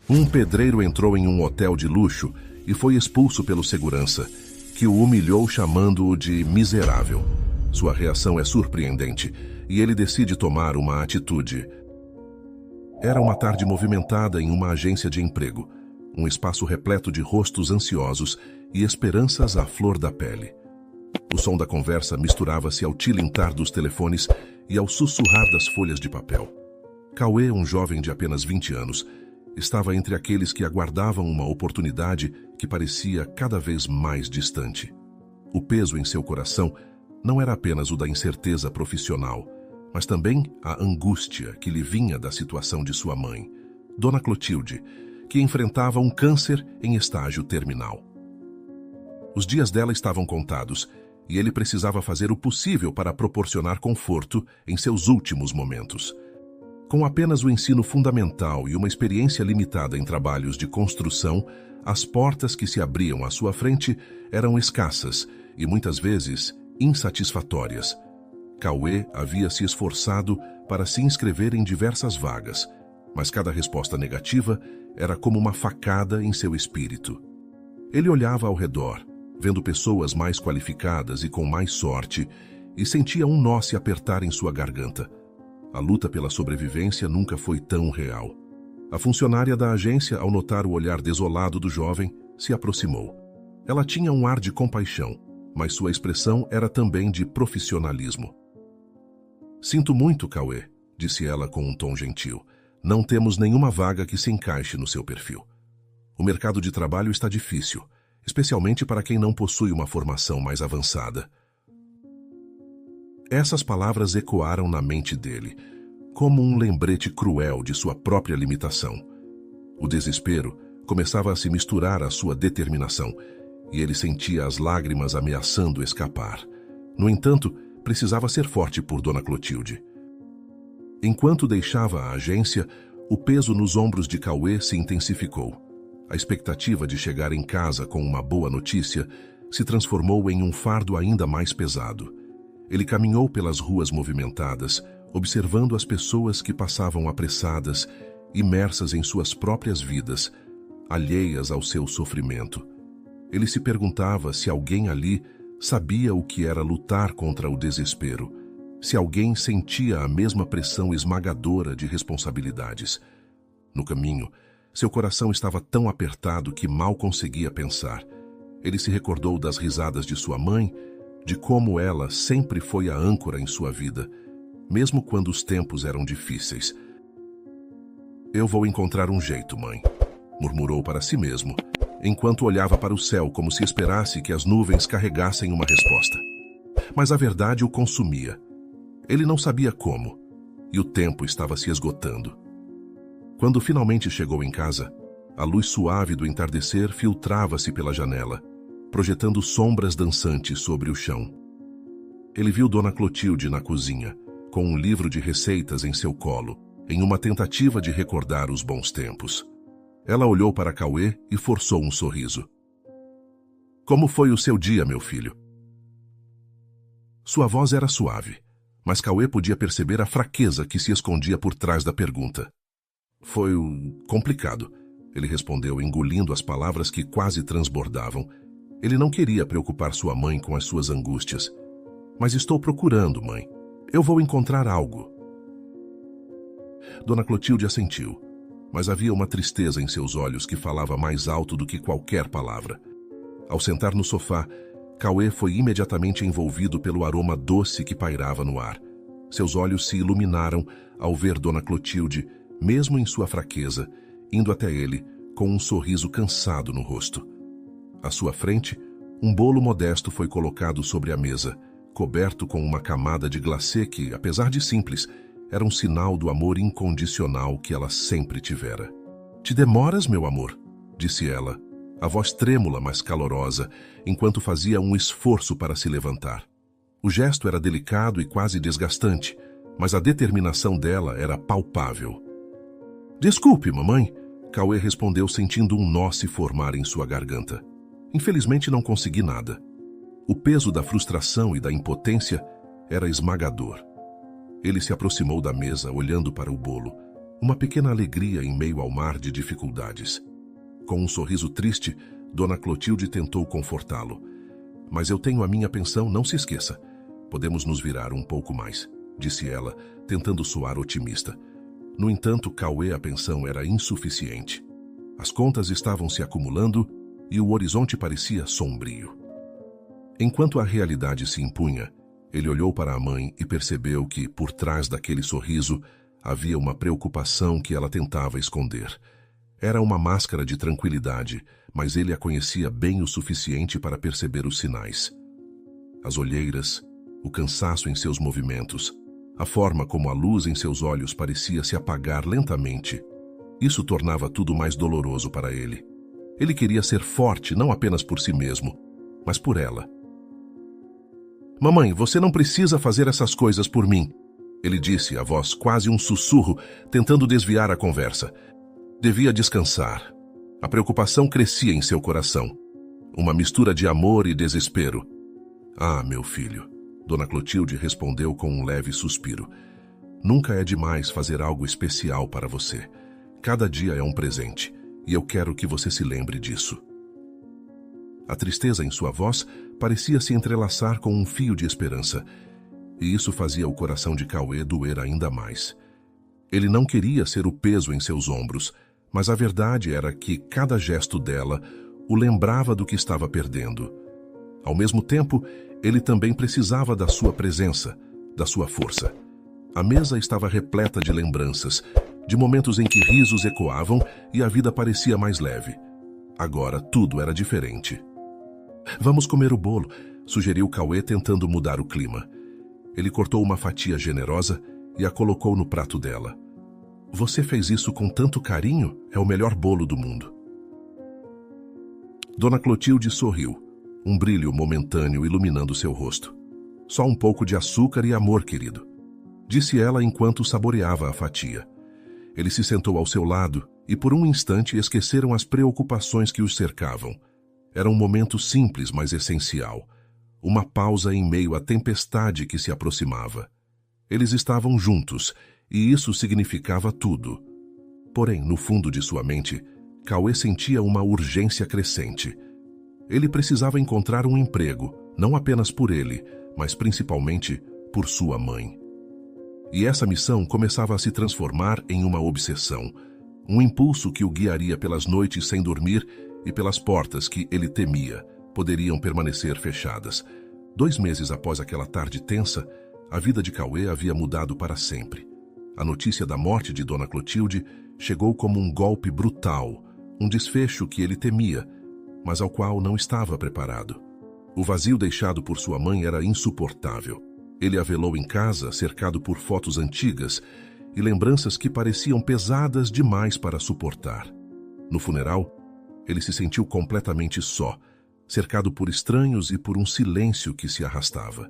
Um pedreiro entrou em um hotel de luxo e foi expulso pelo segurança, que o humilhou chamando-o de miserável. Sua reação é surpreendente e ele decide tomar uma atitude. Era uma tarde movimentada em uma agência de emprego, um espaço repleto de rostos ansiosos e esperanças à flor da pele. O som da conversa misturava-se ao tilintar dos telefones e ao sussurrar das folhas de papel. Cauê, um jovem de apenas 20 anos, estava entre aqueles que aguardavam uma oportunidade que parecia cada vez mais distante. O peso em seu coração não era apenas o da incerteza profissional, mas também a angústia que lhe vinha da situação de sua mãe, Dona Clotilde, que enfrentava um câncer em estágio terminal. Os dias dela estavam contados e ele precisava fazer o possível para proporcionar conforto em seus últimos momentos. Com apenas o ensino fundamental e uma experiência limitada em trabalhos de construção, as portas que se abriam à sua frente eram escassas e muitas vezes insatisfatórias. Cauê havia se esforçado para se inscrever em diversas vagas, mas cada resposta negativa era como uma facada em seu espírito. Ele olhava ao redor, vendo pessoas mais qualificadas e com mais sorte, e sentia um nó se apertar em sua garganta. A luta pela sobrevivência nunca foi tão real. A funcionária da agência, ao notar o olhar desolado do jovem, se aproximou. Ela tinha um ar de compaixão, mas sua expressão era também de profissionalismo. "Sinto muito, Cauê", disse ela com um tom gentil. "Não temos nenhuma vaga que se encaixe no seu perfil. O mercado de trabalho está difícil, especialmente para quem não possui uma formação mais avançada." Essas palavras ecoaram na mente dele, como um lembrete cruel de sua própria limitação. O desespero começava a se misturar à sua determinação, e ele sentia as lágrimas ameaçando escapar. No entanto, precisava ser forte por Dona Clotilde. Enquanto deixava a agência, o peso nos ombros de Cauê se intensificou. A expectativa de chegar em casa com uma boa notícia se transformou em um fardo ainda mais pesado. Ele caminhou pelas ruas movimentadas, observando as pessoas que passavam apressadas, imersas em suas próprias vidas, alheias ao seu sofrimento. Ele se perguntava se alguém ali sabia o que era lutar contra o desespero, se alguém sentia a mesma pressão esmagadora de responsabilidades. No caminho, seu coração estava tão apertado que mal conseguia pensar. Ele se recordou das risadas de sua mãe, de como ela sempre foi a âncora em sua vida, mesmo quando os tempos eram difíceis. "Eu vou encontrar um jeito, mãe", murmurou para si mesmo, enquanto olhava para o céu como se esperasse que as nuvens carregassem uma resposta. Mas a verdade o consumia. Ele não sabia como, e o tempo estava se esgotando. Quando finalmente chegou em casa, a luz suave do entardecer filtrava-se pela janela, projetando sombras dançantes sobre o chão. Ele viu Dona Clotilde na cozinha, com um livro de receitas em seu colo, em uma tentativa de recordar os bons tempos. Ela olhou para Cauê e forçou um sorriso. "Como foi o seu dia, meu filho?" Sua voz era suave, mas Cauê podia perceber a fraqueza que se escondia por trás da pergunta. "Foi complicado", ele respondeu, engolindo as palavras que quase transbordavam. Ele não queria preocupar sua mãe com as suas angústias. "Mas estou procurando, mãe. Eu vou encontrar algo." Dona Clotilde assentiu, mas havia uma tristeza em seus olhos que falava mais alto do que qualquer palavra. Ao sentar no sofá, Cauê foi imediatamente envolvido pelo aroma doce que pairava no ar. Seus olhos se iluminaram ao ver Dona Clotilde, mesmo em sua fraqueza, indo até ele com um sorriso cansado no rosto. À sua frente, um bolo modesto foi colocado sobre a mesa, coberto com uma camada de glacê que, apesar de simples, era um sinal do amor incondicional que ela sempre tivera. "Te demoras, meu amor?", disse ela, a voz trêmula, mas calorosa, enquanto fazia um esforço para se levantar. O gesto era delicado e quase desgastante, mas a determinação dela era palpável. "Desculpe, mamãe", Cauê respondeu, sentindo um nó se formar em sua garganta. "Infelizmente não consegui nada." O peso da frustração e da impotência era esmagador. Ele se aproximou da mesa, olhando para o bolo. uma pequena alegria em meio ao mar de dificuldades. Com um sorriso triste, Dona Clotilde tentou confortá-lo. "Mas eu tenho a minha pensão, não se esqueça. Podemos nos virar um pouco mais", disse ela, tentando soar otimista. No entanto, Cauê, a pensão era insuficiente. As contas estavam se acumulando e o horizonte parecia sombrio. Enquanto a realidade se impunha, ele olhou para a mãe e percebeu que, por trás daquele sorriso, havia uma preocupação que ela tentava esconder. Era uma máscara de tranquilidade, mas ele a conhecia bem o suficiente para perceber os sinais. As olheiras, o cansaço em seus movimentos, a forma como a luz em seus olhos parecia se apagar lentamente. Isso tornava tudo mais doloroso para ele. Ele queria ser forte não apenas por si mesmo, mas por ela. "Mamãe, você não precisa fazer essas coisas por mim", ele disse, a voz quase um sussurro, tentando desviar a conversa. Devia descansar. A preocupação crescia em seu coração. Uma mistura de amor e desespero. "Ah, meu filho", Dona Clotilde respondeu com um leve suspiro. "Nunca é demais fazer algo especial para você. Cada dia é um presente, e eu quero que você se lembre disso." A tristeza em sua voz parecia se entrelaçar com um fio de esperança, e isso fazia o coração de Cauê doer ainda mais. Ele não queria ser o peso em seus ombros, mas a verdade era que cada gesto dela o lembrava do que estava perdendo. Ao mesmo tempo, ele também precisava da sua presença, da sua força. A mesa estava repleta de lembranças, de momentos em que risos ecoavam e a vida parecia mais leve. Agora tudo era diferente. "Vamos comer o bolo", sugeriu Cauê, tentando mudar o clima. Ele cortou uma fatia generosa e a colocou no prato dela. "Você fez isso com tanto carinho, é o melhor bolo do mundo." Dona Clotilde sorriu, um brilho momentâneo iluminando seu rosto. "Só um pouco de açúcar e amor, querido", disse ela enquanto saboreava a fatia. Ele se sentou ao seu lado e por um instante esqueceram as preocupações que os cercavam. Era um momento simples, mas essencial. Uma pausa em meio à tempestade que se aproximava. Eles estavam juntos, e isso significava tudo. Porém, no fundo de sua mente, Cauê sentia uma urgência crescente. Ele precisava encontrar um emprego, não apenas por ele, mas principalmente por sua mãe. E essa missão começava a se transformar em uma obsessão, um impulso que o guiaria pelas noites sem dormir e pelas portas que ele temia poderiam permanecer fechadas. 2 meses após aquela tarde tensa, a vida de Cauê havia mudado para sempre. A notícia da morte de Dona Clotilde chegou como um golpe brutal, um desfecho que ele temia, mas ao qual não estava preparado. O vazio deixado por sua mãe era insuportável. Ele a velou em casa, cercado por fotos antigas e lembranças que pareciam pesadas demais para suportar. No funeral, ele se sentiu completamente só, cercado por estranhos e por um silêncio que se arrastava.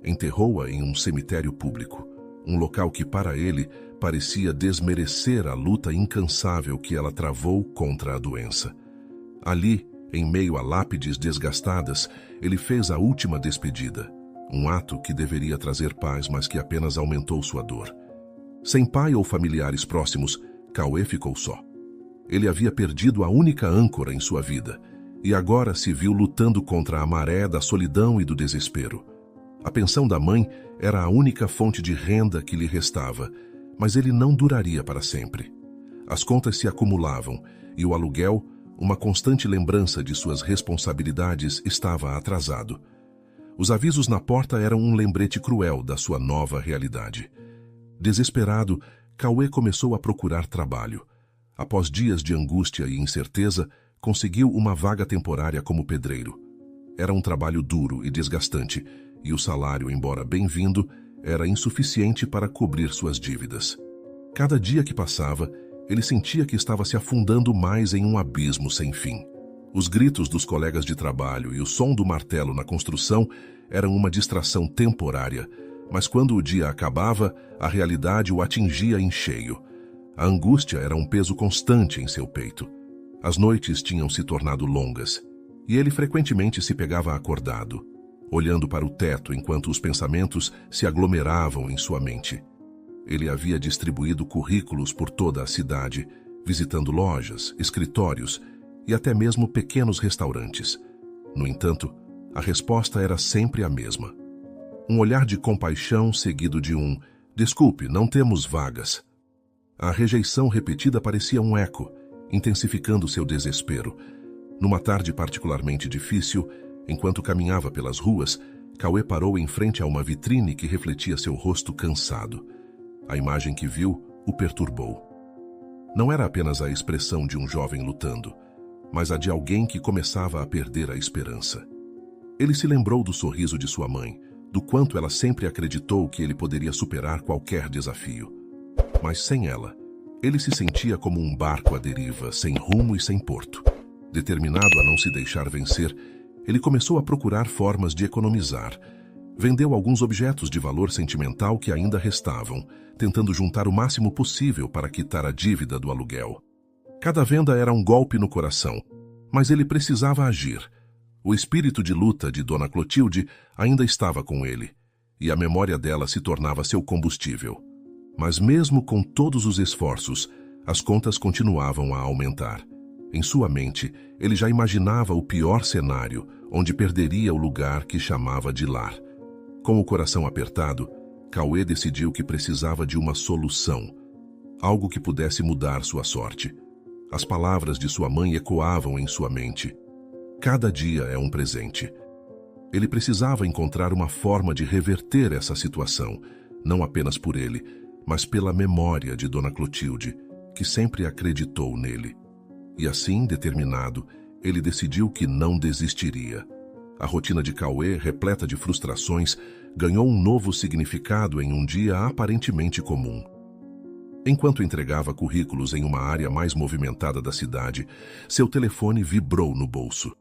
Enterrou-a em um cemitério público, um local que para ele parecia desmerecer a luta incansável que ela travou contra a doença. Ali, em meio a lápides desgastadas, ele fez a última despedida, um ato que deveria trazer paz, mas que apenas aumentou sua dor. Sem pai ou familiares próximos, Cauê ficou só. Ele havia perdido a única âncora em sua vida, e agora se viu lutando contra a maré da solidão e do desespero. A pensão da mãe era a única fonte de renda que lhe restava, mas ele não duraria para sempre. As contas se acumulavam, e o aluguel, uma constante lembrança de suas responsabilidades, estava atrasado. Os avisos na porta eram um lembrete cruel da sua nova realidade. Desesperado, Cauê começou a procurar trabalho. Após dias de angústia e incerteza, conseguiu uma vaga temporária como pedreiro. Era um trabalho duro e desgastante, e o salário, embora bem-vindo, era insuficiente para cobrir suas dívidas. Cada dia que passava, ele sentia que estava se afundando mais em um abismo sem fim. Os gritos dos colegas de trabalho e o som do martelo na construção eram uma distração temporária, mas quando o dia acabava, a realidade o atingia em cheio. A angústia era um peso constante em seu peito. As noites tinham se tornado longas, e ele frequentemente se pegava acordado, olhando para o teto enquanto os pensamentos se aglomeravam em sua mente. Ele havia distribuído currículos por toda a cidade, visitando lojas, escritórios e até mesmo pequenos restaurantes. No entanto, a resposta era sempre a mesma. Um olhar de compaixão seguido de um "desculpe, não temos vagas". A rejeição repetida parecia um eco, intensificando seu desespero. Numa tarde particularmente difícil, enquanto caminhava pelas ruas, Cauê parou em frente a uma vitrine que refletia seu rosto cansado. A imagem que viu o perturbou. Não era apenas a expressão de um jovem lutando, mas a de alguém que começava a perder a esperança. Ele se lembrou do sorriso de sua mãe, do quanto ela sempre acreditou que ele poderia superar qualquer desafio. Mas sem ela, ele se sentia como um barco à deriva, sem rumo e sem porto. Determinado a não se deixar vencer, ele começou a procurar formas de economizar. Vendeu alguns objetos de valor sentimental que ainda restavam, tentando juntar o máximo possível para quitar a dívida do aluguel. Cada venda era um golpe no coração, mas ele precisava agir. O espírito de luta de Dona Clotilde ainda estava com ele, e a memória dela se tornava seu combustível. Mas mesmo com todos os esforços, as contas continuavam a aumentar. Em sua mente, ele já imaginava o pior cenário, onde perderia o lugar que chamava de lar. Com o coração apertado, Cauê decidiu que precisava de uma solução, algo que pudesse mudar sua sorte. As palavras de sua mãe ecoavam em sua mente. Cada dia é um presente. Ele precisava encontrar uma forma de reverter essa situação, não apenas por ele, mas pela memória de Dona Clotilde, que sempre acreditou nele. E assim, determinado, ele decidiu que não desistiria. A rotina de Cauê, repleta de frustrações, ganhou um novo significado em um dia aparentemente comum. Enquanto entregava currículos em uma área mais movimentada da cidade, seu telefone vibrou no bolso.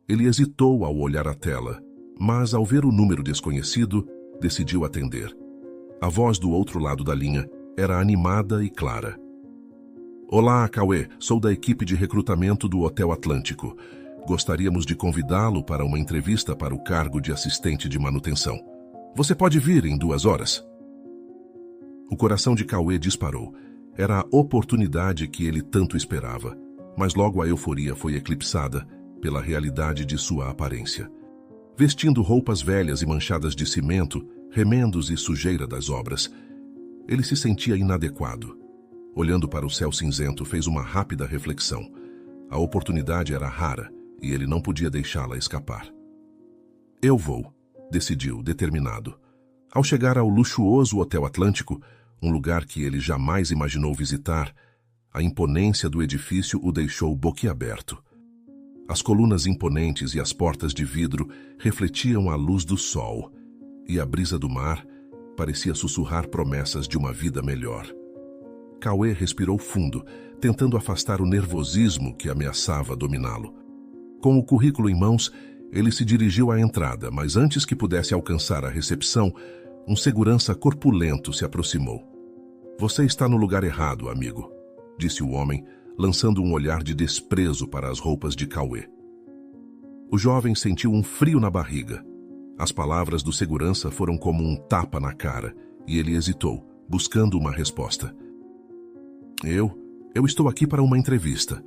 Ele hesitou ao olhar a tela, mas ao ver o número desconhecido, decidiu atender. A voz do outro lado da linha era animada e clara. "Olá, Cauê, sou da equipe de recrutamento do Hotel Atlântico. Gostaríamos de convidá-lo para uma entrevista para o cargo de assistente de manutenção. Você pode vir em 2 horas?" O coração de Cauê disparou. Era a oportunidade que ele tanto esperava, mas logo a euforia foi eclipsada pela realidade de sua aparência. Vestindo roupas velhas e manchadas de cimento, remendos e sujeira das obras, ele se sentia inadequado. Olhando para o céu cinzento, fez uma rápida reflexão. A oportunidade era rara e ele não podia deixá-la escapar. "Eu vou", decidiu, determinado. Ao chegar ao luxuoso Hotel Atlântico, um lugar que ele jamais imaginou visitar, a imponência do edifício o deixou boquiaberto. As colunas imponentes e as portas de vidro refletiam a luz do sol, e a brisa do mar parecia sussurrar promessas de uma vida melhor. Cauê respirou fundo, tentando afastar o nervosismo que ameaçava dominá-lo. Com o currículo em mãos, ele se dirigiu à entrada, mas antes que pudesse alcançar a recepção, um segurança corpulento se aproximou. "Você está no lugar errado, amigo", disse o homem, lançando um olhar de desprezo para as roupas de Cauê. O jovem sentiu um frio na barriga. As palavras do segurança foram como um tapa na cara, e ele hesitou, buscando uma resposta. Eu estou aqui para uma entrevista",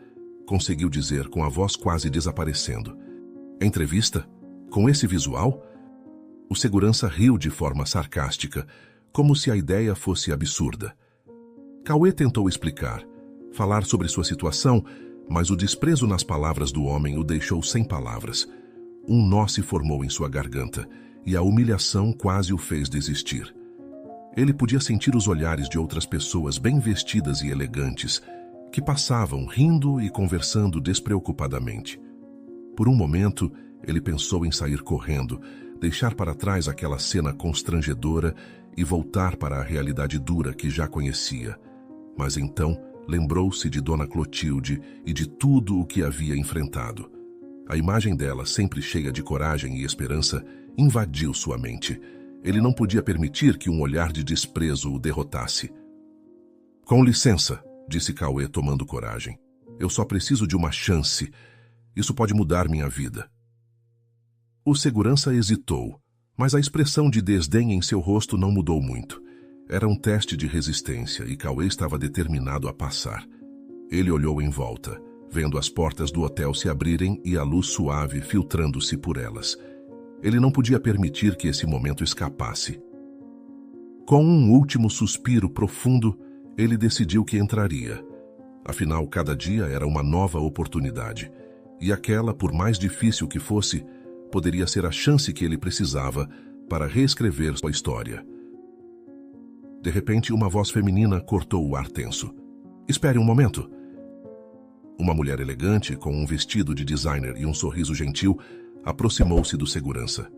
conseguiu dizer com a voz quase desaparecendo. "Entrevista? Com esse visual?" O segurança riu de forma sarcástica, como se a ideia fosse absurda. Cauê tentou explicar, falar sobre sua situação, mas o desprezo nas palavras do homem o deixou sem palavras. Um nó se formou em sua garganta, e a humilhação quase o fez desistir. Ele podia sentir os olhares de outras pessoas bem vestidas e elegantes, que passavam rindo e conversando despreocupadamente. Por um momento, ele pensou em sair correndo, deixar para trás aquela cena constrangedora e voltar para a realidade dura que já conhecia. Mas então lembrou-se de Dona Clotilde e de tudo o que havia enfrentado. A imagem dela, sempre cheia de coragem e esperança, invadiu sua mente. Ele não podia permitir que um olhar de desprezo o derrotasse. "Com licença", disse Cauê, tomando coragem. "Eu só preciso de uma chance. Isso pode mudar minha vida." O segurança hesitou, mas a expressão de desdém em seu rosto não mudou muito. Era um teste de resistência e Cauê estava determinado a passar. Ele olhou em volta, vendo as portas do hotel se abrirem e a luz suave filtrando-se por elas. Ele não podia permitir que esse momento escapasse. Com um último suspiro profundo, ele decidiu que entraria. Afinal, cada dia era uma nova oportunidade, e aquela, por mais difícil que fosse, poderia ser a chance que ele precisava para reescrever sua história. De repente, uma voz feminina cortou o ar tenso. "Espere um momento." Uma mulher elegante, com um vestido de designer e um sorriso gentil, aproximou-se do segurança.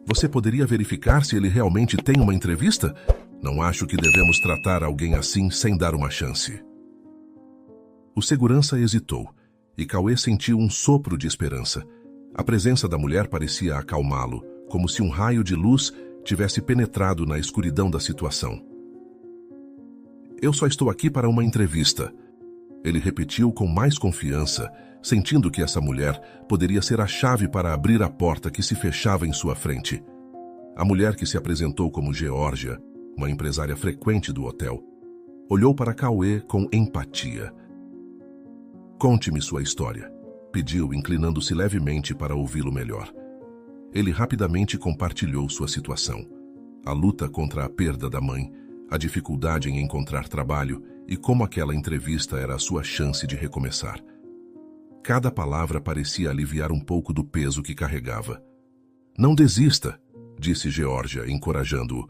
"Você poderia verificar se ele realmente tem uma entrevista? Não acho que devemos tratar alguém assim sem dar uma chance." O segurança hesitou, e Cauê sentiu um sopro de esperança. A presença da mulher parecia acalmá-lo, como se um raio de luz tivesse penetrado na escuridão da situação. "Eu só estou aqui para uma entrevista." Ele repetiu com mais confiança, sentindo que essa mulher poderia ser a chave para abrir a porta que se fechava em sua frente. A mulher, que se apresentou como Geórgia, uma empresária frequente do hotel, olhou para Cauê com empatia. "Conte-me sua história", pediu, inclinando-se levemente para ouvi-lo melhor. Ele rapidamente compartilhou sua situação: a luta contra a perda da mãe, a dificuldade em encontrar trabalho e como aquela entrevista era a sua chance de recomeçar. Cada palavra parecia aliviar um pouco do peso que carregava. "Não desista", disse Geórgia, encorajando-o.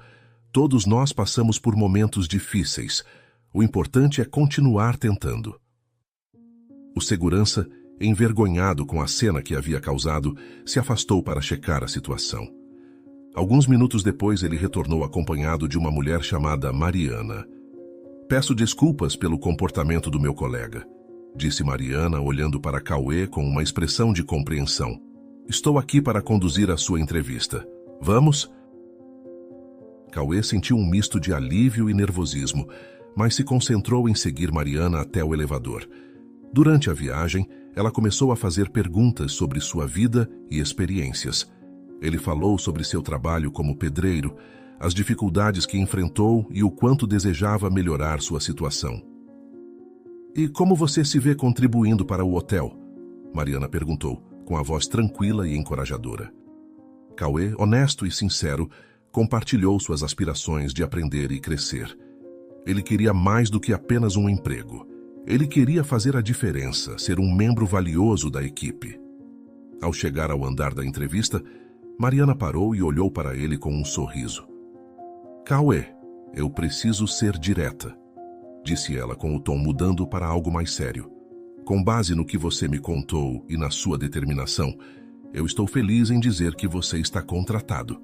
"Todos nós passamos por momentos difíceis. O importante é continuar tentando." O segurança, envergonhado com a cena que havia causado, se afastou para checar a situação. Alguns minutos depois, ele retornou acompanhado de uma mulher chamada Mariana. "Peço desculpas pelo comportamento do meu colega", disse Mariana, olhando para Cauê com uma expressão de compreensão. "Estou aqui para conduzir a sua entrevista. Vamos?" Cauê sentiu um misto de alívio e nervosismo, mas se concentrou em seguir Mariana até o elevador. Durante a viagem, ela começou a fazer perguntas sobre sua vida e experiências. Ele falou sobre seu trabalho como pedreiro, as dificuldades que enfrentou e o quanto desejava melhorar sua situação. "E como você se vê contribuindo para o hotel?" Mariana perguntou, com a voz tranquila e encorajadora. Cauê, honesto e sincero, compartilhou suas aspirações de aprender e crescer. Ele queria mais do que apenas um emprego. Ele queria fazer a diferença, ser um membro valioso da equipe. Ao chegar ao andar da entrevista, Mariana parou e olhou para ele com um sorriso. "Cauê, eu preciso ser direta", disse ela com o tom mudando para algo mais sério. "Com base no que você me contou e na sua determinação, eu estou feliz em dizer que você está contratado."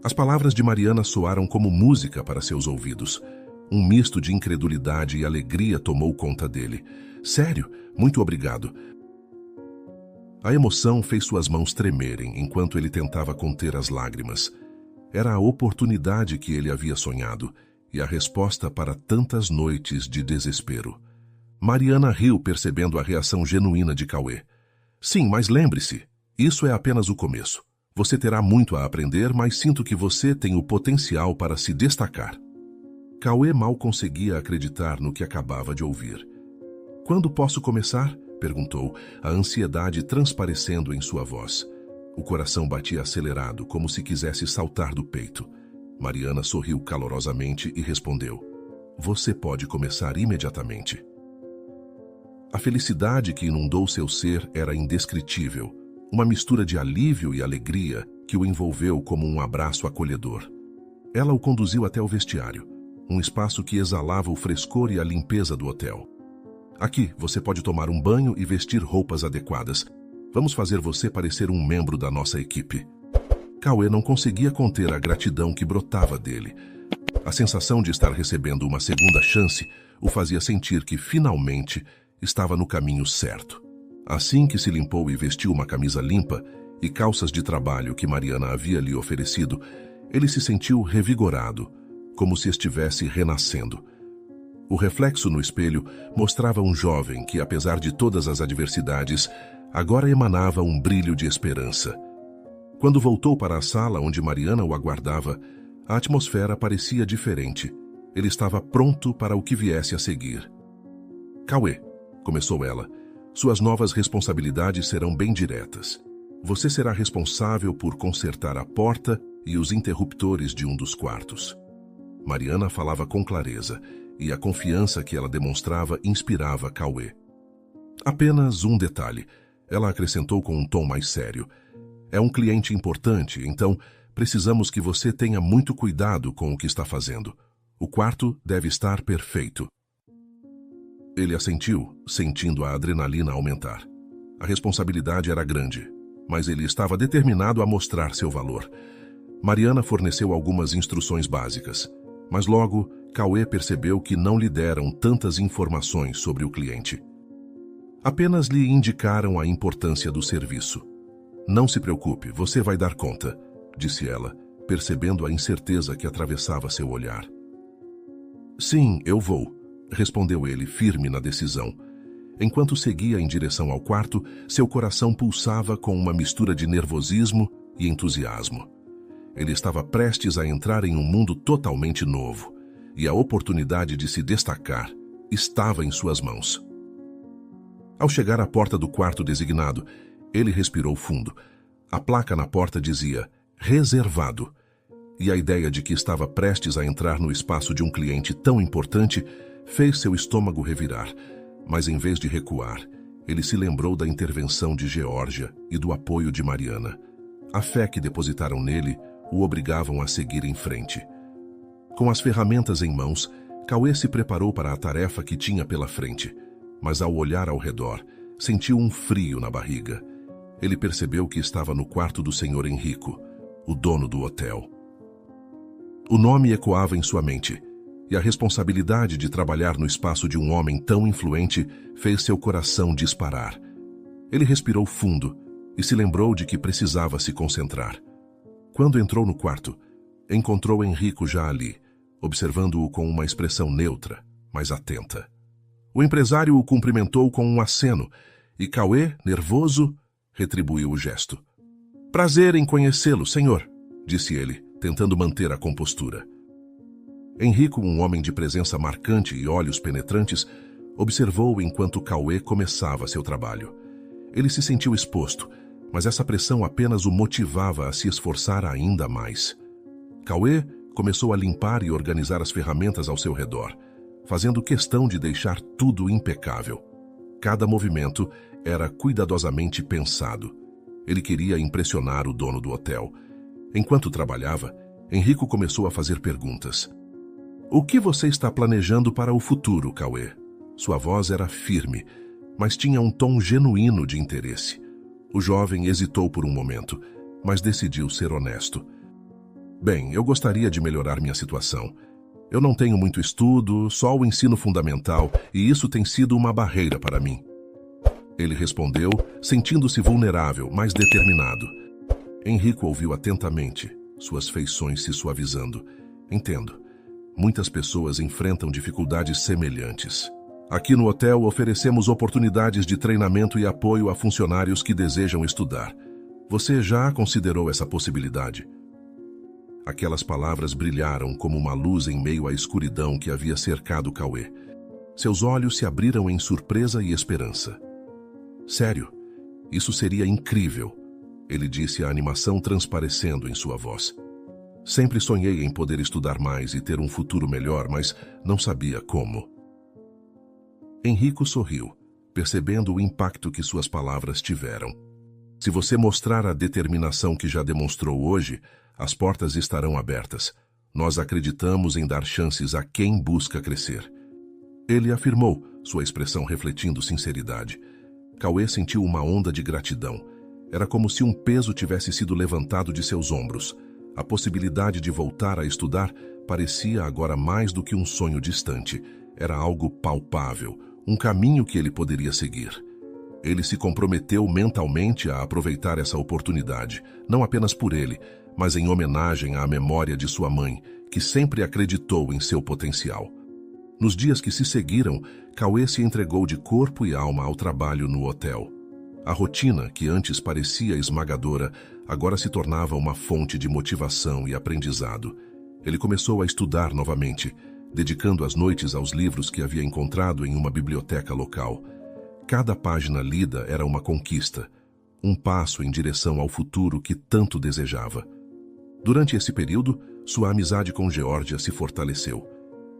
As palavras de Mariana soaram como música para seus ouvidos. Um misto de incredulidade e alegria tomou conta dele. "Sério? Muito obrigado." A emoção fez suas mãos tremerem enquanto ele tentava conter as lágrimas. Era a oportunidade que ele havia sonhado e a resposta para tantas noites de desespero. Mariana riu, percebendo a reação genuína de Cauê. "Sim, mas lembre-se, isso é apenas o começo. Você terá muito a aprender, mas sinto que você tem o potencial para se destacar." Cauê mal conseguia acreditar no que acabava de ouvir. "Quando posso começar?" perguntou, a ansiedade transparecendo em sua voz. O coração batia acelerado, como se quisesse saltar do peito. Mariana sorriu calorosamente e respondeu: "Você pode começar imediatamente." A felicidade que inundou seu ser era indescritível, uma mistura de alívio e alegria que o envolveu como um abraço acolhedor. Ela o conduziu até o vestiário, um espaço que exalava o frescor e a limpeza do hotel. "Aqui você pode tomar um banho e vestir roupas adequadas. Vamos fazer você parecer um membro da nossa equipe." Cauê não conseguia conter a gratidão que brotava dele. A sensação de estar recebendo uma segunda chance o fazia sentir que, finalmente, estava no caminho certo. Assim que se limpou e vestiu uma camisa limpa e calças de trabalho que Mariana havia lhe oferecido, ele se sentiu revigorado, como se estivesse renascendo. O reflexo no espelho mostrava um jovem que, apesar de todas as adversidades, agora emanava um brilho de esperança. Quando voltou para a sala onde Mariana o aguardava, A atmosfera parecia diferente. Ele estava pronto para o que viesse a seguir. Cauê, começou ela, suas novas responsabilidades serão bem diretas. Você será responsável por consertar a porta e os interruptores de um dos quartos. Mariana falava com clareza, e a confiança que ela demonstrava inspirava Cauê. Apenas um detalhe, ela acrescentou com um tom mais sério. É um cliente importante, então precisamos que você tenha muito cuidado com o que está fazendo. O quarto deve estar perfeito. Ele assentiu, sentindo a adrenalina aumentar. A responsabilidade era grande, mas ele estava determinado a mostrar seu valor. Mariana forneceu algumas instruções básicas, mas logo Cauê percebeu que não lhe deram tantas informações sobre o cliente. Apenas lhe indicaram a importância do serviço. Não se preocupe, você vai dar conta, disse ela, percebendo a incerteza que atravessava seu olhar. Sim, eu vou, respondeu ele, firme na decisão. Enquanto seguia em direção ao quarto, seu coração pulsava com uma mistura de nervosismo e entusiasmo. Ele estava prestes a entrar em um mundo totalmente novo, e a oportunidade de se destacar estava em suas mãos. Ao chegar à porta do quarto designado, ele respirou fundo. A placa na porta dizia "Reservado", e a ideia de que estava prestes a entrar no espaço de um cliente tão importante fez seu estômago revirar. Mas em vez de recuar, ele se lembrou da intervenção de Geórgia e do apoio de Mariana. A fé que depositaram nele o obrigavam a seguir em frente. Com as ferramentas em mãos, Cauê se preparou para a tarefa que tinha pela frente, mas ao olhar ao redor, sentiu um frio na barriga. Ele percebeu que estava no quarto do Sr. Henrico, o dono do hotel. O nome ecoava em sua mente, e a responsabilidade de trabalhar no espaço de um homem tão influente fez seu coração disparar. Ele respirou fundo e se lembrou de que precisava se concentrar. Quando entrou no quarto, encontrou Henrico já ali, observando-o com uma expressão neutra, mas atenta. O empresário o cumprimentou com um aceno, e Cauê, nervoso, retribuiu o gesto. "Prazer em conhecê-lo, senhor", disse ele, tentando manter a compostura. Henrico, um homem de presença marcante e olhos penetrantes, observou enquanto Cauê começava seu trabalho. Ele se sentiu exposto, mas essa pressão apenas o motivava a se esforçar ainda mais. Cauê começou a limpar e organizar as ferramentas ao seu redor, fazendo questão de deixar tudo impecável. Cada movimento era cuidadosamente pensado. Ele queria impressionar o dono do hotel. Enquanto trabalhava, Henrico começou a fazer perguntas. "O que você está planejando para o futuro, Cauê?" Sua voz era firme, mas tinha um tom genuíno de interesse. O jovem hesitou por um momento, mas decidiu ser honesto. "Bem, eu gostaria de melhorar minha situação. Eu não tenho muito estudo, só o ensino fundamental, e isso tem sido uma barreira para mim." Ele respondeu, sentindo-se vulnerável, mas determinado. Henrico ouviu atentamente, suas feições se suavizando. "Entendo. Muitas pessoas enfrentam dificuldades semelhantes. Aqui no hotel oferecemos oportunidades de treinamento e apoio a funcionários que desejam estudar. Você já considerou essa possibilidade?" Aquelas palavras brilharam como uma luz em meio à escuridão que havia cercado Cauê. Seus olhos se abriram em surpresa e esperança. "Sério? Isso seria incrível", ele disse, a animação transparecendo em sua voz. "Sempre sonhei em poder estudar mais e ter um futuro melhor, mas não sabia como." Henrico sorriu, percebendo o impacto que suas palavras tiveram. "Se você mostrar a determinação que já demonstrou hoje, as portas estarão abertas. Nós acreditamos em dar chances a quem busca crescer." Ele afirmou, sua expressão refletindo sinceridade. Cauê sentiu uma onda de gratidão. Era como se um peso tivesse sido levantado de seus ombros. A possibilidade de voltar a estudar parecia agora mais do que um sonho distante. Era algo palpável, um caminho que ele poderia seguir. Ele se comprometeu mentalmente a aproveitar essa oportunidade, não apenas por ele, mas em homenagem à memória de sua mãe, que sempre acreditou em seu potencial. Nos dias que se seguiram, Cauê se entregou de corpo e alma ao trabalho no hotel. A rotina, que antes parecia esmagadora, agora se tornava uma fonte de motivação e aprendizado. Ele começou a estudar novamente, dedicando as noites aos livros que havia encontrado em uma biblioteca local. Cada página lida era uma conquista, um passo em direção ao futuro que tanto desejava. Durante esse período, sua amizade com Geórgia se fortaleceu.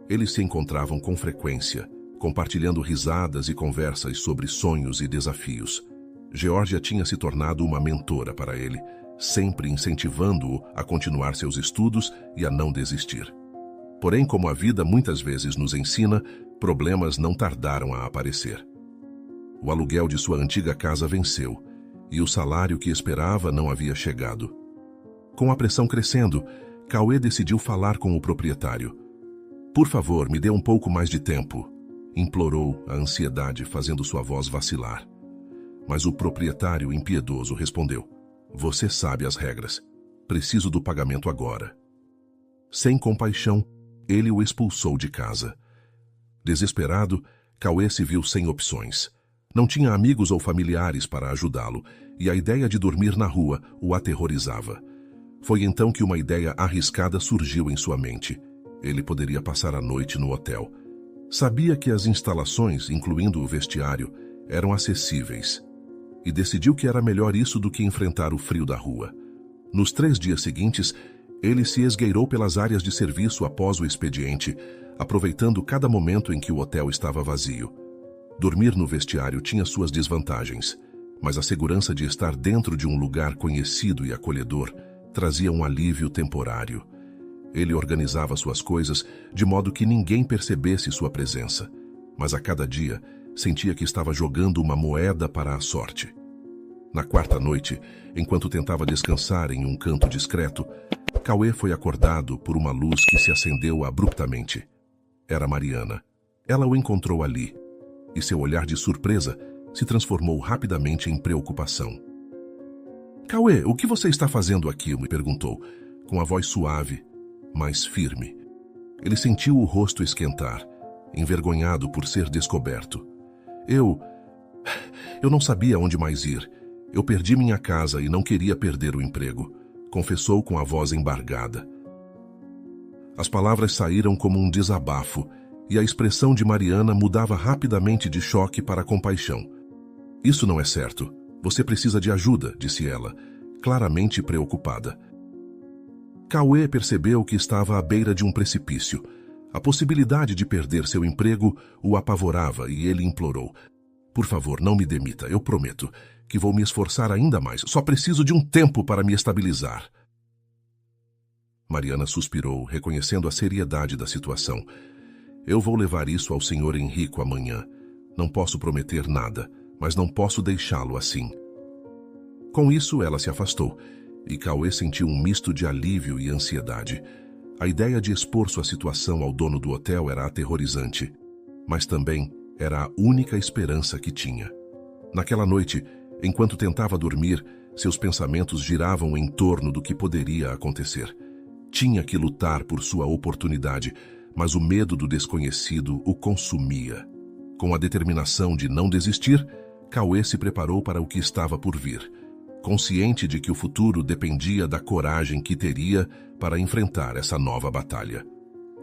Eles se encontravam com frequência, compartilhando risadas e conversas sobre sonhos e desafios. Geórgia tinha se tornado uma mentora para ele, sempre incentivando-o a continuar seus estudos e a não desistir. Porém, como a vida muitas vezes nos ensina, problemas não tardaram a aparecer. O aluguel de sua antiga casa venceu, e o salário que esperava não havia chegado. Com a pressão crescendo, Cauê decidiu falar com o proprietário. "Por favor, me dê um pouco mais de tempo", implorou, a ansiedade fazendo sua voz vacilar. Mas o proprietário impiedoso respondeu: "Você sabe as regras. Preciso do pagamento agora." Sem compaixão, ele o expulsou de casa. Desesperado, Cauê se viu sem opções. Não tinha amigos ou familiares para ajudá-lo, e a ideia de dormir na rua o aterrorizava. Foi então que uma ideia arriscada surgiu em sua mente. Ele poderia passar a noite no hotel. Sabia que as instalações, incluindo o vestiário, eram acessíveis, e decidiu que era melhor isso do que enfrentar o frio da rua. Nos 3 dias seguintes, ele se esgueirou pelas áreas de serviço após o expediente, aproveitando cada momento em que o hotel estava vazio. Dormir no vestiário tinha suas desvantagens, mas a segurança de estar dentro de um lugar conhecido e acolhedor trazia um alívio temporário. Ele organizava suas coisas de modo que ninguém percebesse sua presença, mas a cada dia sentia que estava jogando uma moeda para a sorte. Na 4ª noite, enquanto tentava descansar em um canto discreto, Cauê foi acordado por uma luz que se acendeu abruptamente. Era Mariana. Ela o encontrou ali, e seu olhar de surpresa se transformou rapidamente em preocupação. "Cauê, o que você está fazendo aqui?" me perguntou, com a voz suave, mas firme. Ele sentiu o rosto esquentar, envergonhado por ser descoberto. Eu não sabia onde mais ir. Eu perdi minha casa e não queria perder o emprego", confessou com a voz embargada. As palavras saíram como um desabafo, e a expressão de Mariana mudava rapidamente de choque para compaixão. "Isso não é certo. Você precisa de ajuda", disse ela, claramente preocupada. Cauê percebeu que estava à beira de um precipício. A possibilidade de perder seu emprego o apavorava e ele implorou: "Por favor, não me demita. Eu prometo que vou me esforçar ainda mais. Só preciso de um tempo para me estabilizar." Mariana suspirou, reconhecendo a seriedade da situação. "Eu vou levar isso ao Sr. Henrico amanhã. Não posso prometer nada, mas não posso deixá-lo assim." Com isso, ela se afastou, e Cauê sentiu um misto de alívio e ansiedade. A ideia de expor sua situação ao dono do hotel era aterrorizante, mas também era a única esperança que tinha. Naquela noite, enquanto tentava dormir, seus pensamentos giravam em torno do que poderia acontecer. Tinha que lutar por sua oportunidade, mas o medo do desconhecido o consumia. Com a determinação de não desistir, Cauê se preparou para o que estava por vir, consciente de que o futuro dependia da coragem que teria para enfrentar essa nova batalha.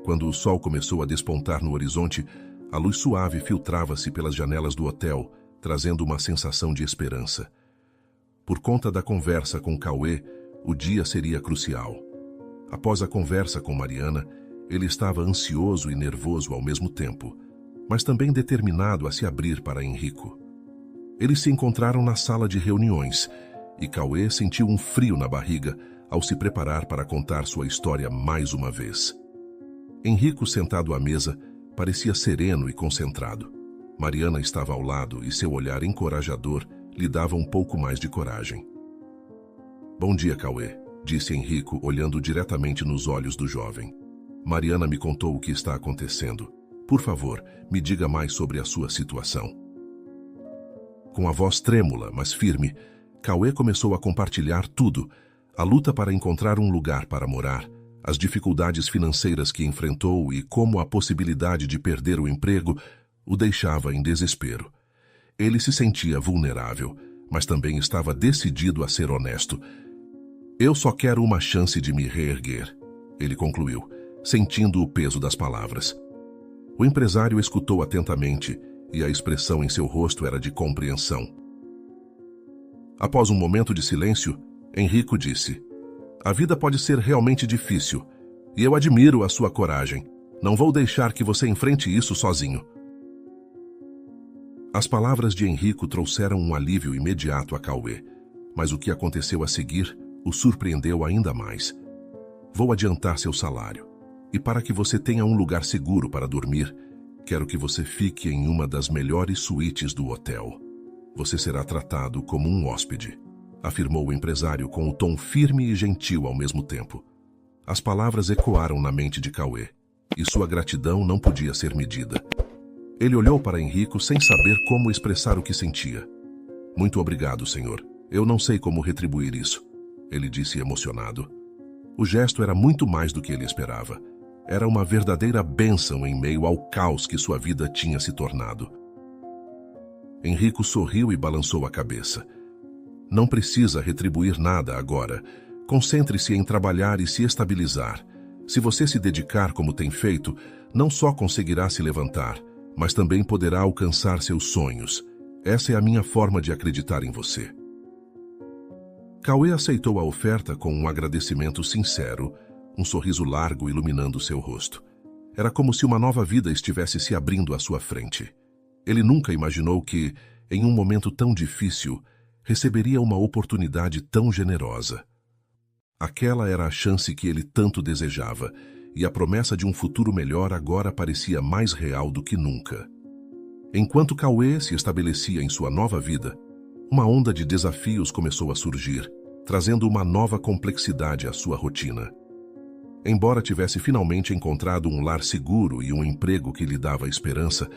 Quando o sol começou a despontar no horizonte, a luz suave filtrava-se pelas janelas do hotel, trazendo uma sensação de esperança. Por conta da conversa com Cauê, o dia seria crucial. Após a conversa com Mariana, ele estava ansioso e nervoso ao mesmo tempo, mas também determinado a se abrir para Henrico. Eles se encontraram na sala de reuniões, e Cauê sentiu um frio na barriga ao se preparar para contar sua história mais uma vez. Henrico, sentado à mesa, parecia sereno e concentrado. Mariana estava ao lado e seu olhar encorajador lhe dava um pouco mais de coragem. "Bom dia, Cauê", disse Henrico, olhando diretamente nos olhos do jovem. "Mariana me contou o que está acontecendo. Por favor, me diga mais sobre a sua situação." Com a voz trêmula, mas firme, Cauê começou a compartilhar tudo: a luta para encontrar um lugar para morar, as dificuldades financeiras que enfrentou e como a possibilidade de perder o emprego o deixava em desespero. Ele se sentia vulnerável, mas também estava decidido a ser honesto. "Eu só quero uma chance de me reerguer", ele concluiu. sentindo o peso das palavras. O empresário escutou atentamente e a expressão em seu rosto era de compreensão. Após um momento de silêncio, Enrico disse: "A vida pode ser realmente difícil, e eu admiro a sua coragem. Não vou deixar que você enfrente isso sozinho." As palavras de Enrico trouxeram um alívio imediato a Cauê, mas o que aconteceu a seguir o surpreendeu ainda mais. "Vou adiantar seu salário, e para que você tenha um lugar seguro para dormir, quero que você fique em uma das melhores suítes do hotel. Você será tratado como um hóspede", afirmou o empresário com o tom firme e gentil ao mesmo tempo. As palavras ecoaram na mente de Cauê, e sua gratidão não podia ser medida. Ele olhou para Enrico sem saber como expressar o que sentia. "Muito obrigado, senhor. Eu não sei como retribuir isso", ele disse emocionado. O gesto era muito mais do que ele esperava. Era uma verdadeira bênção em meio ao caos que sua vida tinha se tornado. Enrico sorriu e balançou a cabeça. "Não precisa retribuir nada agora. Concentre-se em trabalhar e se estabilizar. Se você se dedicar como tem feito, não só conseguirá se levantar, mas também poderá alcançar seus sonhos. Essa é a minha forma de acreditar em você." Cauê aceitou a oferta com um agradecimento sincero, um sorriso largo iluminando seu rosto. Era como se uma nova vida estivesse se abrindo à sua frente. Ele nunca imaginou que, em um momento tão difícil, receberia uma oportunidade tão generosa. Aquela era a chance que ele tanto desejava, e a promessa de um futuro melhor agora parecia mais real do que nunca. Enquanto Cauê se estabelecia em sua nova vida, uma onda de desafios começou a surgir, trazendo uma nova complexidade à sua rotina. Embora tivesse finalmente encontrado um lar seguro e um emprego que lhe dava esperança,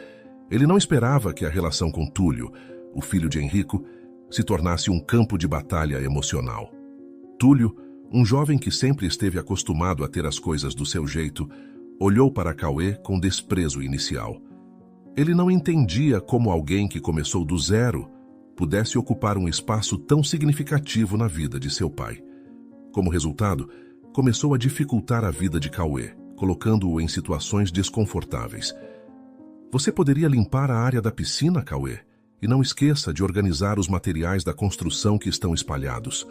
ele não esperava que a relação com Túlio, o filho de Enrico, se tornasse um campo de batalha emocional. Túlio, um jovem que sempre esteve acostumado a ter as coisas do seu jeito, olhou para Cauê com desprezo inicial. Ele não entendia como alguém que começou do zero pudesse ocupar um espaço tão significativo na vida de seu pai. Como resultado, começou a dificultar a vida de Cauê, colocando-o em situações desconfortáveis. "Você poderia limpar a área da piscina, Cauê? E não esqueça de organizar os materiais da construção que estão espalhados."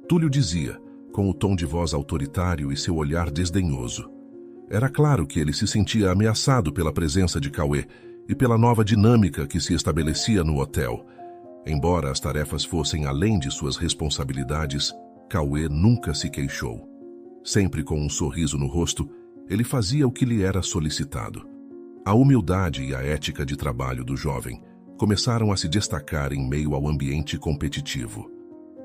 Túlio dizia, com o tom de voz autoritário e seu olhar desdenhoso. Era claro que ele se sentia ameaçado pela presença de Cauê e pela nova dinâmica que se estabelecia no hotel. Embora as tarefas fossem além de suas responsabilidades, Cauê nunca se queixou. Sempre com um sorriso no rosto, ele fazia o que lhe era solicitado. A humildade e a ética de trabalho do jovem começaram a se destacar em meio ao ambiente competitivo.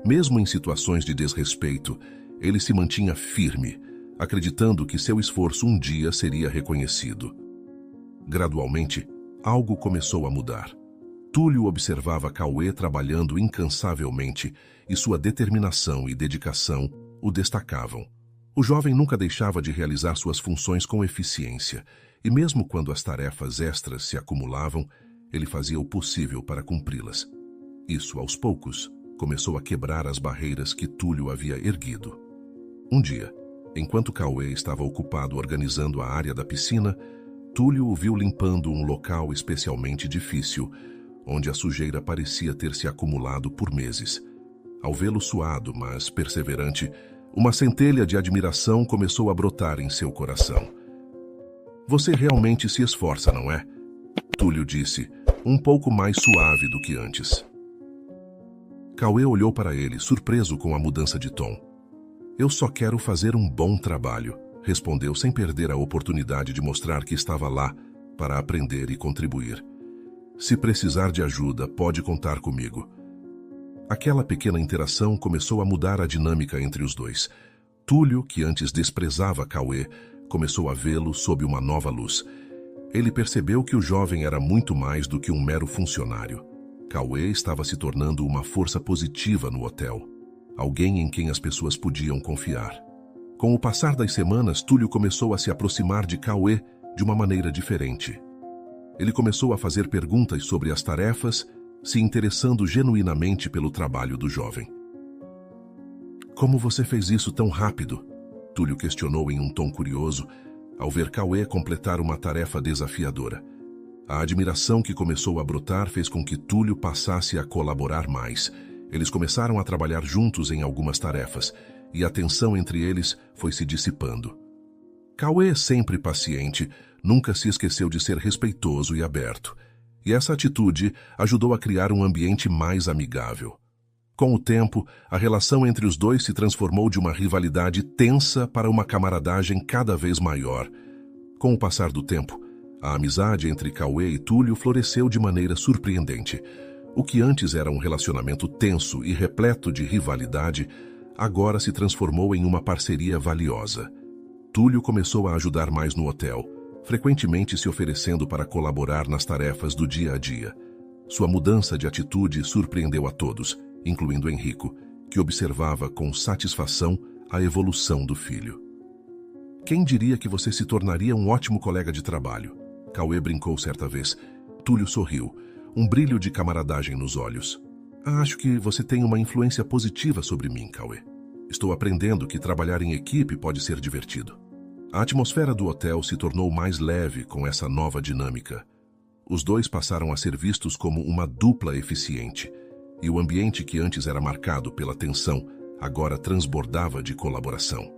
Mesmo em situações de desrespeito, ele se mantinha firme, acreditando que seu esforço um dia seria reconhecido. Gradualmente, algo começou a mudar. Túlio observava Cauê trabalhando incansavelmente e sua determinação e dedicação o destacavam. O jovem nunca deixava de realizar suas funções com eficiência, e mesmo quando as tarefas extras se acumulavam, ele fazia o possível para cumpri-las. Isso, aos poucos, começou a quebrar as barreiras que Túlio havia erguido. Um dia, enquanto Cauê estava ocupado organizando a área da piscina, Túlio o viu limpando um local especialmente difícil, onde a sujeira parecia ter se acumulado por meses. Ao vê-lo suado, mas perseverante, uma centelha de admiração começou a brotar em seu coração. "Você realmente se esforça, não é?" Túlio disse, um pouco mais suave do que antes. Cauê olhou para ele, surpreso com a mudança de tom. "Eu só quero fazer um bom trabalho", respondeu sem perder a oportunidade de mostrar que estava lá para aprender e contribuir. "Se precisar de ajuda, pode contar comigo." Aquela pequena interação começou a mudar a dinâmica entre os dois. Túlio, que antes desprezava Cauê, começou a vê-lo sob uma nova luz. Ele percebeu que o jovem era muito mais do que um mero funcionário. Cauê estava se tornando uma força positiva no hotel, alguém em quem as pessoas podiam confiar. Com o passar das semanas, Túlio começou a se aproximar de Cauê de uma maneira diferente. Ele começou a fazer perguntas sobre as tarefas, se interessando genuinamente pelo trabalho do jovem. "Como você fez isso tão rápido?" Túlio questionou em um tom curioso, ao ver Cauê completar uma tarefa desafiadora. A admiração que começou a brotar fez com que Túlio passasse a colaborar mais. Eles começaram a trabalhar juntos em algumas tarefas, e a tensão entre eles foi se dissipando. Cauê, sempre paciente, nunca se esqueceu de ser respeitoso e aberto, e essa atitude ajudou a criar um ambiente mais amigável. Com o tempo, a relação entre os dois se transformou de uma rivalidade tensa para uma camaradagem cada vez maior. Com o passar do tempo, a amizade entre Cauê e Túlio floresceu de maneira surpreendente. O que antes era um relacionamento tenso e repleto de rivalidade, agora se transformou em uma parceria valiosa. Túlio começou a ajudar mais no hotel, frequentemente se oferecendo para colaborar nas tarefas do dia a dia. Sua mudança de atitude surpreendeu a todos, incluindo Henrico, que observava com satisfação a evolução do filho. Quem diria que você se tornaria um ótimo colega de trabalho? Cauê brincou certa vez. Túlio sorriu, um brilho de camaradagem nos olhos. Acho que você tem uma influência positiva sobre mim, Cauê. Estou aprendendo que trabalhar em equipe pode ser divertido. A atmosfera do hotel se tornou mais leve com essa nova dinâmica. Os dois passaram a ser vistos como uma dupla eficiente, e o ambiente que antes era marcado pela tensão agora transbordava de colaboração.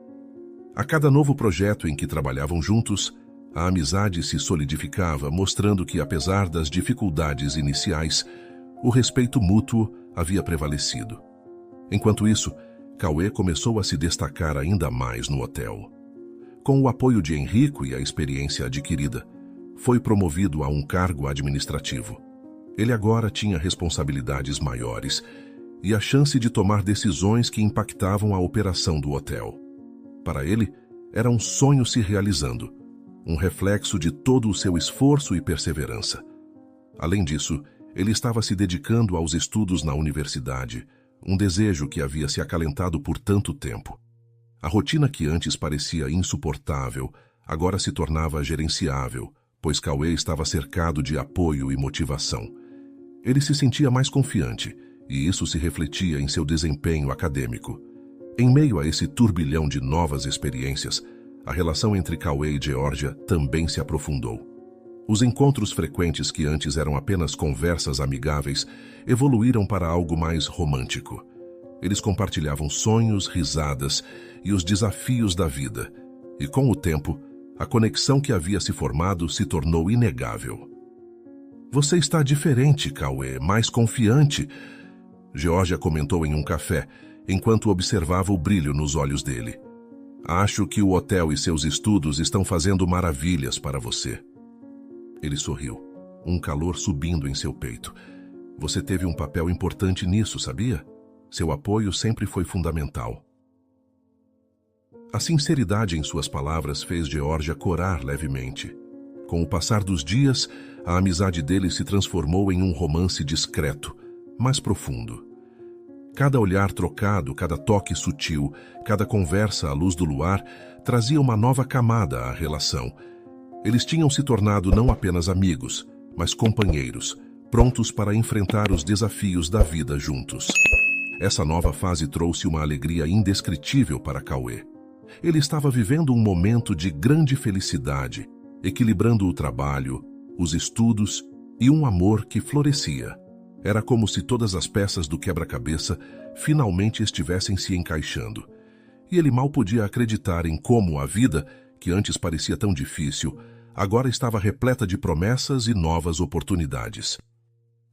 A cada novo projeto em que trabalhavam juntos, a amizade se solidificava, mostrando que, apesar das dificuldades iniciais, o respeito mútuo havia prevalecido. Enquanto isso, Cauê começou a se destacar ainda mais no hotel. Com o apoio de Henrico e a experiência adquirida, foi promovido a um cargo administrativo. Ele agora tinha responsabilidades maiores e a chance de tomar decisões que impactavam a operação do hotel. Para ele, era um sonho se realizando, um reflexo de todo o seu esforço e perseverança. Além disso, ele estava se dedicando aos estudos na universidade, um desejo que havia se acalentado por tanto tempo. A rotina que antes parecia insuportável, agora se tornava gerenciável, pois Cauê estava cercado de apoio e motivação. Ele se sentia mais confiante, e isso se refletia em seu desempenho acadêmico. Em meio a esse turbilhão de novas experiências, a relação entre Cauê e Geórgia também se aprofundou. Os encontros frequentes que antes eram apenas conversas amigáveis evoluíram para algo mais romântico. Eles compartilhavam sonhos, risadas e os desafios da vida, e com o tempo, a conexão que havia se formado se tornou inegável. Você está diferente, Cauê, mais confiante, Geórgia comentou em um café, enquanto observava o brilho nos olhos dele. Acho que o hotel e seus estudos estão fazendo maravilhas para você. Ele sorriu, um calor subindo em seu peito. Você teve um papel importante nisso, sabia? Seu apoio sempre foi fundamental. A sinceridade em suas palavras fez Geórgia corar levemente. Com o passar dos dias, a amizade deles se transformou em um romance discreto, mas profundo. Cada olhar trocado, cada toque sutil, cada conversa à luz do luar trazia uma nova camada à relação. Eles tinham se tornado não apenas amigos, mas companheiros, prontos para enfrentar os desafios da vida juntos. Essa nova fase trouxe uma alegria indescritível para Cauê. Ele estava vivendo um momento de grande felicidade, equilibrando o trabalho, os estudos e um amor que florescia. Era como se todas as peças do quebra-cabeça finalmente estivessem se encaixando. E ele mal podia acreditar em como a vida, que antes parecia tão difícil, agora estava repleta de promessas e novas oportunidades.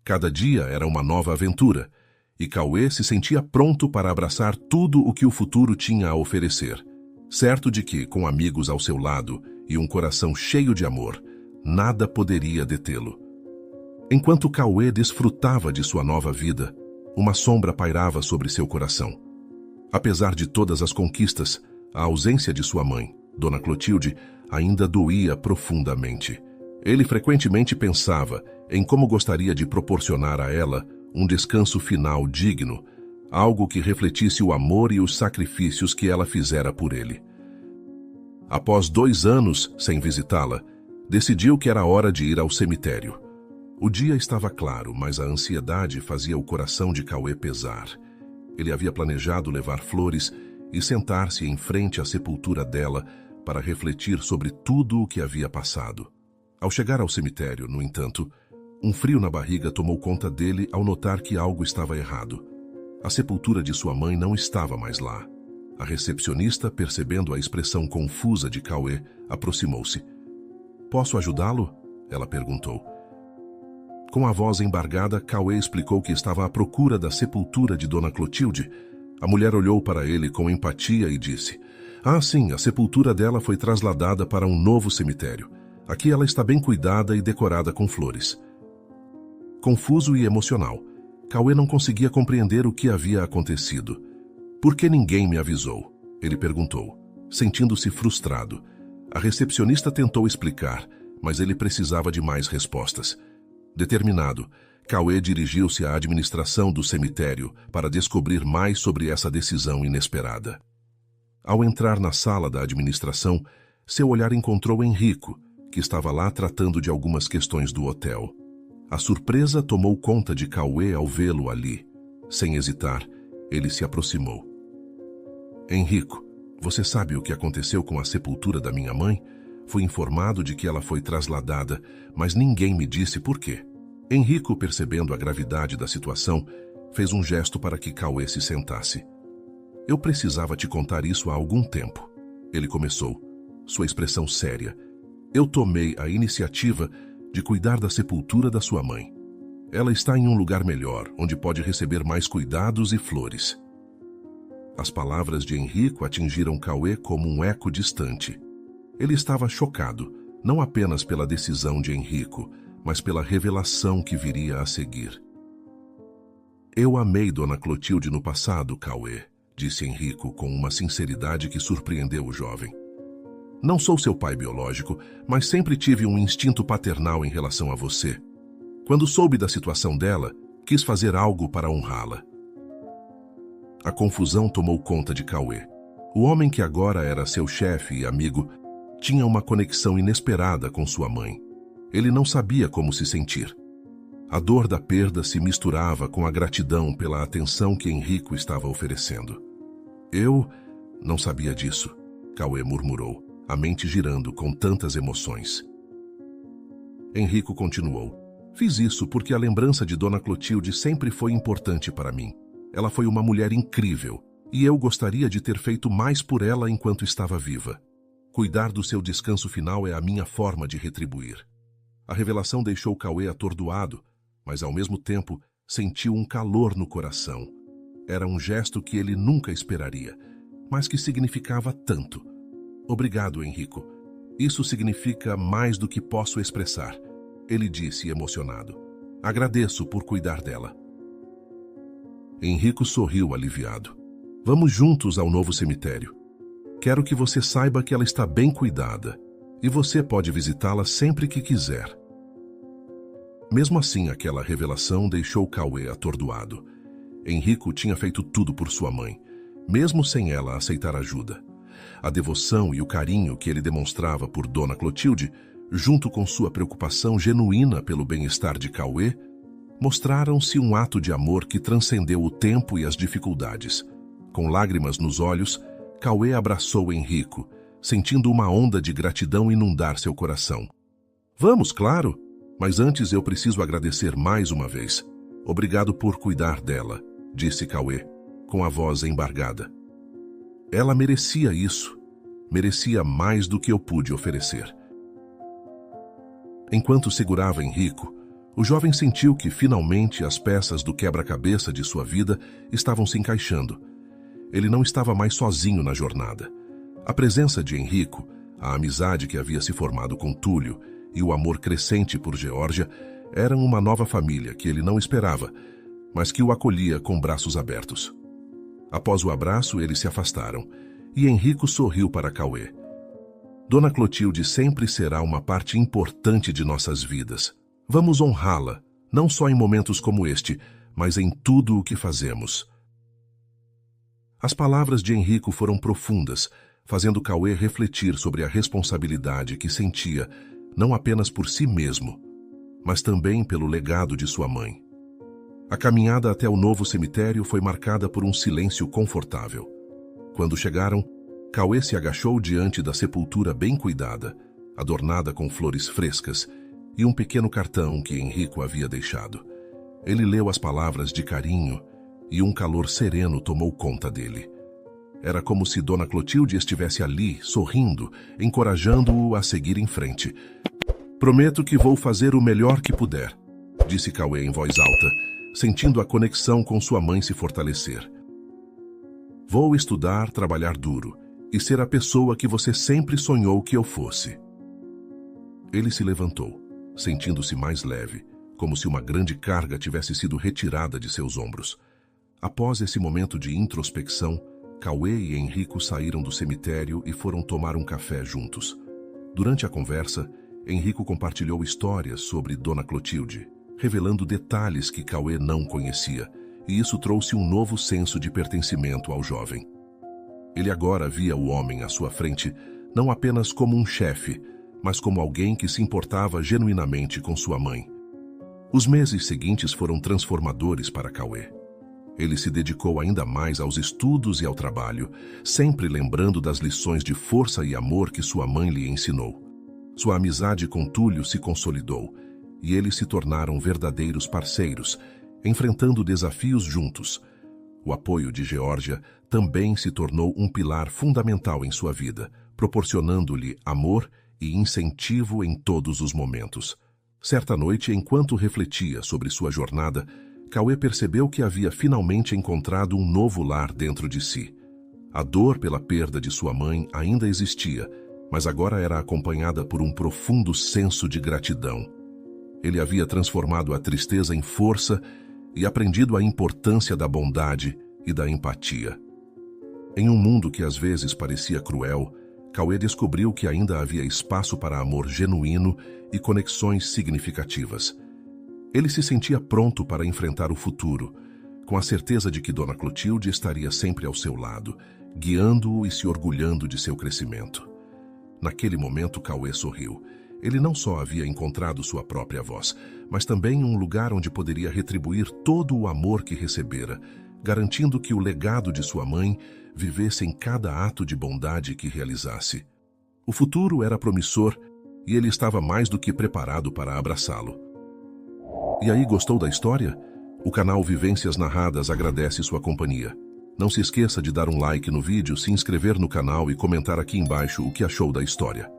Cada dia era uma nova aventura, e Cauê se sentia pronto para abraçar tudo o que o futuro tinha a oferecer, certo de que, com amigos ao seu lado e um coração cheio de amor, nada poderia detê-lo. Enquanto Cauê desfrutava de sua nova vida, uma sombra pairava sobre seu coração. Apesar de todas as conquistas, a ausência de sua mãe, Dona Clotilde, ainda doía profundamente. Ele frequentemente pensava em como gostaria de proporcionar a ela um descanso final digno, algo que refletisse o amor e os sacrifícios que ela fizera por ele. Após 2 anos sem visitá-la, decidiu que era hora de ir ao cemitério. O dia estava claro, mas a ansiedade fazia o coração de Cauê pesar. Ele havia planejado levar flores e sentar-se em frente à sepultura dela para refletir sobre tudo o que havia passado. Ao chegar ao cemitério, no entanto, um frio na barriga tomou conta dele ao notar que algo estava errado. A sepultura de sua mãe não estava mais lá. A recepcionista, percebendo a expressão confusa de Cauê, aproximou-se. "Posso ajudá-lo?" ela perguntou. Com a voz embargada, Cauê explicou que estava à procura da sepultura de Dona Clotilde. A mulher olhou para ele com empatia e disse: "Ah, sim, a sepultura dela foi trasladada para um novo cemitério. Aqui ela está bem cuidada e decorada com flores." Confuso e emocional, Cauê não conseguia compreender o que havia acontecido. "Por que ninguém me avisou?" ele perguntou, sentindo-se frustrado. A recepcionista tentou explicar, mas ele precisava de mais respostas. Determinado, Cauê dirigiu-se à administração do cemitério para descobrir mais sobre essa decisão inesperada. Ao entrar na sala da administração, seu olhar encontrou Henrico, que estava lá tratando de algumas questões do hotel. A surpresa tomou conta de Cauê ao vê-lo ali. Sem hesitar, ele se aproximou. "Henrico, você sabe o que aconteceu com a sepultura da minha mãe? Fui informado de que ela foi trasladada, mas ninguém me disse por quê." Henrico, percebendo a gravidade da situação, fez um gesto para que Cauê se sentasse. "Eu precisava te contar isso há algum tempo." Ele começou, sua expressão séria. "Eu tomei a iniciativa de cuidar da sepultura da sua mãe. Ela está em um lugar melhor, onde pode receber mais cuidados e flores." As palavras de Henrico atingiram Cauê como um eco distante. Ele estava chocado, não apenas pela decisão de Henrico, mas pela revelação que viria a seguir. "Eu amei Dona Clotilde no passado, Cauê", disse Henrico com uma sinceridade que surpreendeu o jovem. "Não sou seu pai biológico, mas sempre tive um instinto paternal em relação a você. Quando soube da situação dela, quis fazer algo para honrá-la." A confusão tomou conta de Cauê. O homem que agora era seu chefe e amigo tinha uma conexão inesperada com sua mãe. Ele não sabia como se sentir. A dor da perda se misturava com a gratidão pela atenção que Henrico estava oferecendo. "Eu não sabia disso", Cauê murmurou, a mente girando com tantas emoções. Henrico continuou: "Fiz isso porque a lembrança de Dona Clotilde sempre foi importante para mim. Ela foi uma mulher incrível, e eu gostaria de ter feito mais por ela enquanto estava viva. Cuidar do seu descanso final é a minha forma de retribuir." A revelação deixou Cauê atordoado, mas ao mesmo tempo sentiu um calor no coração. Era um gesto que ele nunca esperaria, mas que significava tanto. "Obrigado, Henrico. Isso significa mais do que posso expressar", ele disse emocionado. "Agradeço por cuidar dela." Henrico sorriu aliviado. "Vamos juntos ao novo cemitério. Quero que você saiba que ela está bem cuidada, e você pode visitá-la sempre que quiser." Mesmo assim, aquela revelação deixou Cauê atordoado. Henrico tinha feito tudo por sua mãe, mesmo sem ela aceitar ajuda. A devoção e o carinho que ele demonstrava por Dona Clotilde, junto com sua preocupação genuína pelo bem-estar de Cauê, mostraram-se um ato de amor que transcendeu o tempo e as dificuldades. Com lágrimas nos olhos, Cauê abraçou Henrico, sentindo uma onda de gratidão inundar seu coração. "Vamos, claro! Mas antes eu preciso agradecer mais uma vez. Obrigado por cuidar dela", disse Cauê, com a voz embargada. "Ela merecia isso. Merecia mais do que eu pude oferecer." Enquanto segurava Henrico, o jovem sentiu que finalmente as peças do quebra-cabeça de sua vida estavam se encaixando. Ele não estava mais sozinho na jornada. A presença de Henrico, a amizade que havia se formado com Túlio e o amor crescente por Geórgia eram uma nova família que ele não esperava, mas que o acolhia com braços abertos. Após o abraço, eles se afastaram, e Henrico sorriu para Cauê. "Dona Clotilde sempre será uma parte importante de nossas vidas. Vamos honrá-la, não só em momentos como este, mas em tudo o que fazemos." As palavras de Henrico foram profundas, fazendo Cauê refletir sobre a responsabilidade que sentia, não apenas por si mesmo, mas também pelo legado de sua mãe. A caminhada até o novo cemitério foi marcada por um silêncio confortável. Quando chegaram, Cauê se agachou diante da sepultura bem cuidada, adornada com flores frescas e um pequeno cartão que Henrico havia deixado. Ele leu as palavras de carinho e um calor sereno tomou conta dele. Era como se Dona Clotilde estivesse ali, sorrindo, encorajando-o a seguir em frente. "Prometo que vou fazer o melhor que puder", disse Cauê em voz alta, sentindo a conexão com sua mãe se fortalecer. "Vou estudar, trabalhar duro e ser a pessoa que você sempre sonhou que eu fosse." Ele se levantou, sentindo-se mais leve, como se uma grande carga tivesse sido retirada de seus ombros. Após esse momento de introspecção, Cauê e Henrico saíram do cemitério e foram tomar um café juntos. Durante a conversa, Henrico compartilhou histórias sobre Dona Clotilde, revelando detalhes que Cauê não conhecia, e isso trouxe um novo senso de pertencimento ao jovem. Ele agora via o homem à sua frente não apenas como um chefe, mas como alguém que se importava genuinamente com sua mãe. Os meses seguintes foram transformadores para Cauê. Ele se dedicou ainda mais aos estudos e ao trabalho, sempre lembrando das lições de força e amor que sua mãe lhe ensinou. Sua amizade com Túlio se consolidou, e eles se tornaram verdadeiros parceiros, enfrentando desafios juntos. O apoio de Geórgia também se tornou um pilar fundamental em sua vida, proporcionando-lhe amor e incentivo em todos os momentos. Certa noite, enquanto refletia sobre sua jornada, Cauê percebeu que havia finalmente encontrado um novo lar dentro de si. A dor pela perda de sua mãe ainda existia, mas agora era acompanhada por um profundo senso de gratidão. Ele havia transformado a tristeza em força e aprendido a importância da bondade e da empatia. Em um mundo que às vezes parecia cruel, Cauê descobriu que ainda havia espaço para amor genuíno e conexões significativas. Ele se sentia pronto para enfrentar o futuro, com a certeza de que Dona Clotilde estaria sempre ao seu lado, guiando-o e se orgulhando de seu crescimento. Naquele momento, Cauê sorriu. Ele não só havia encontrado sua própria voz, mas também um lugar onde poderia retribuir todo o amor que recebera, garantindo que o legado de sua mãe vivesse em cada ato de bondade que realizasse. O futuro era promissor e ele estava mais do que preparado para abraçá-lo. E aí, gostou da história? O canal Vivências Narradas agradece sua companhia. Não se esqueça de dar um like no vídeo, se inscrever no canal e comentar aqui embaixo o que achou da história.